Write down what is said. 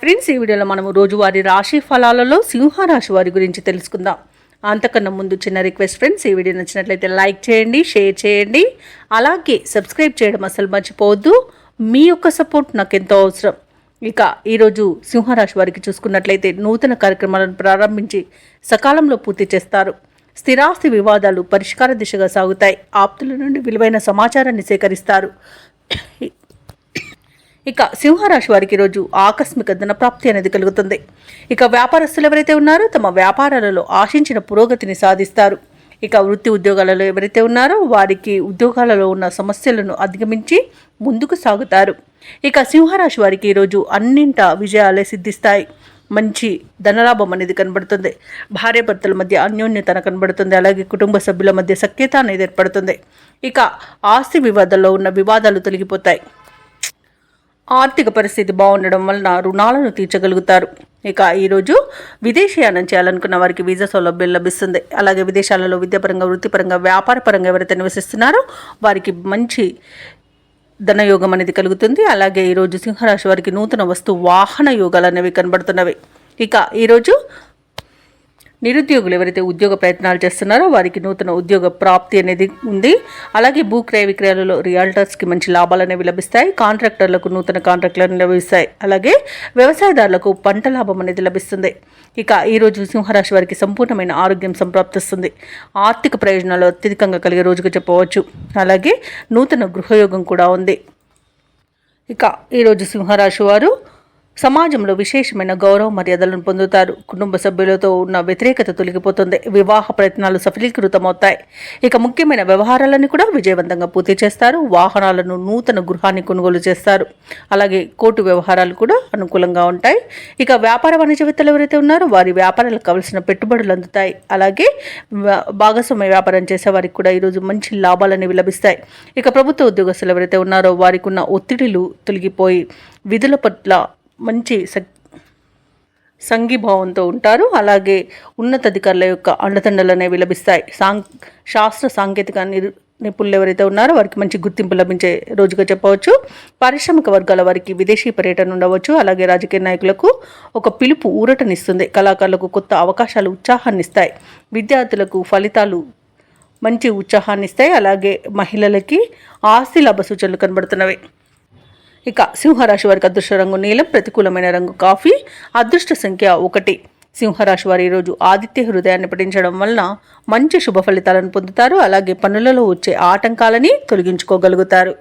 Friends, ఈ వీడియోలో మనము రోజువారీ రాశి ఫలాలలో సింహరాశి వారి గురించి తెలుసుకుందాం. అంతకన్నా ముందు చిన్న రిక్వెస్ట్ ఫ్రెండ్స్, ఈ వీడియో నచ్చినట్లయితే లైక్ చేయండి, షేర్ చేయండి, అలాగే సబ్స్క్రైబ్ చేయడం అసలు మర్చిపోవద్దు. మీ యొక్క సపోర్ట్ నాకు ఎంతో అవసరం. ఇక ఈరోజు సింహరాశి వారికి చూసుకున్నట్లయితే నూతన కార్యక్రమాలను ప్రారంభించి సకాలంలో పూర్తి చేస్తారు. స్థిరాస్తి వివాదాలు పరిష్కార దిశగా సాగుతాయి. ఆప్తుల నుండి విలువైన సమాచారాన్ని సేకరిస్తారు. ఇక సింహరాశి వారికి ఈరోజు ఆకస్మిక ధనప్రాప్తి అనేది కలుగుతుంది. ఇక వ్యాపారస్తులు ఎవరైతే ఉన్నారో తమ వ్యాపారాలలో ఆశించిన పురోగతిని సాధిస్తారు. ఇక వృత్తి ఉద్యోగాలలో ఎవరైతే ఉన్నారో వారికి ఉద్యోగాలలో ఉన్న సమస్యలను అధిగమించి ముందుకు సాగుతారు. ఇక సింహరాశి వారికి ఈరోజు అన్నింటా విజయాలే సిద్ధిస్తాయి. మంచి ధనలాభం అనేది కనబడుతుంది. భార్యాభర్తల మధ్య అన్యోన్యత కనబడుతుంది. అలాగే కుటుంబ సభ్యుల మధ్య సఖ్యత అనేది ఏర్పడుతుంది. ఇక ఆస్తి వివాదాల్లో ఉన్న వివాదాలు తొలగిపోతాయి. ఆర్థిక పరిస్థితి బాగుండడం వలన రుణాలను తీర్చగలుగుతారు. ఇక ఈరోజు విదేశీయానం చేయాలనుకున్న వారికి వీసా సౌలభ్యం లభిస్తుంది. అలాగే విదేశాలలో విద్యాపరంగా, వృత్తిపరంగా, వ్యాపారపరంగా ఎవరైతే నివసిస్తున్నారో వారికి మంచి ధనయోగం అనేది కలుగుతుంది. అలాగే ఈరోజు సింహరాశి వారికి నూతన వస్తు వాహన యోగాలు అనేవి కనబడుతున్నవి. ఇక ఈరోజు నిరుద్యోగులు ఎవరైతే ఉద్యోగ ప్రయత్నాలు చేస్తున్నారో వారికి నూతన ఉద్యోగ ప్రాప్తి అనేది ఉంది. అలాగే భూ క్రయ విక్రయాలలో రియాల్టర్స్కి మంచి లాభాలు అనేవి లభిస్తాయి. కాంట్రాక్టర్లకు నూతన కాంట్రాక్టులను లభిస్తాయి. అలాగే వ్యవసాయదారులకు పంట లాభం అనేది లభిస్తుంది. ఇక ఈరోజు సింహరాశి వారికి సంపూర్ణమైన ఆరోగ్యం సంప్రాప్తిస్తుంది. ఆర్థిక ప్రయోజనాలు అత్యధికంగా కలిగే రోజుగా చెప్పవచ్చు. అలాగే నూతన గృహయోగం కూడా ఉంది. ఇక ఈరోజు సింహరాశి వారు సమాజంలో విశేషమైన గౌరవ మర్యాదలను పొందుతారు. కుటుంబ సభ్యులతో ఉన్న వ్యతిరేకత తొలగిపోతుంది. వివాహ ప్రయత్నాలు సఫలీకృతమవుతాయి. ఇక ముఖ్యమైన వ్యవహారాలను కూడా విజయవంతంగా పూర్తి చేస్తారు. వాహనాలను, నూతన గృహాన్ని కొనుగోలు చేస్తారు. అలాగే కోర్టు వ్యవహారాలు కూడా అనుకూలంగా ఉంటాయి. ఇక వ్యాపార వాణిజ్యవేత్తలు ఎవరైతే ఉన్నారో వారి వ్యాపారాలకు కావలసిన పెట్టుబడులు అందుతాయి. అలాగే భాగస్వామ్య వ్యాపారం చేసే వారికి కూడా ఈరోజు మంచి లాభాలు అనేవి లభిస్తాయి. ఇక ప్రభుత్వ ఉద్యోగస్తులు ఎవరైతే ఉన్నారో వారికి ఉన్న ఒత్తిడిలు తొలగిపోయి విధుల పట్ల మంచి సంఘీభావంతో ఉంటారు. అలాగే ఉన్నతాధికారుల యొక్క అండదండలు అనేవి లభిస్తాయి. శాస్త్ర సాంకేతిక నిపుణులు ఎవరైతే ఉన్నారో వారికి మంచి గుర్తింపు లభించే రోజుగా చెప్పవచ్చు. పారిశ్రామిక వర్గాల వారికి విదేశీ పర్యటన ఉండవచ్చు. అలాగే రాజకీయ నాయకులకు ఒక పిలుపు ఊరటనిస్తుంది. కళాకారులకు కొత్త అవకాశాలు ఉత్సాహాన్ని ఇస్తాయి. విద్యార్థులకు ఫలితాలు మంచి ఉత్సాహాన్ని ఇస్తాయి. అలాగే మహిళలకి ఆస్తి లాభ సూచనలు కనబడుతున్నవి. ఇక సింహరాశి వారికి అదృష్ట రంగు నీలం, ప్రతికూలమైన రంగు కాఫీ, అదృష్ట సంఖ్య 1. సింహరాశి వారు ఈరోజు ఆదిత్య హృదయాన్ని పఠించడం వలన మంచి శుభ ఫలితాలను పొందుతారు. అలాగే పనులలో వచ్చే ఆటంకాలని తొలగించుకోగలుగుతారు.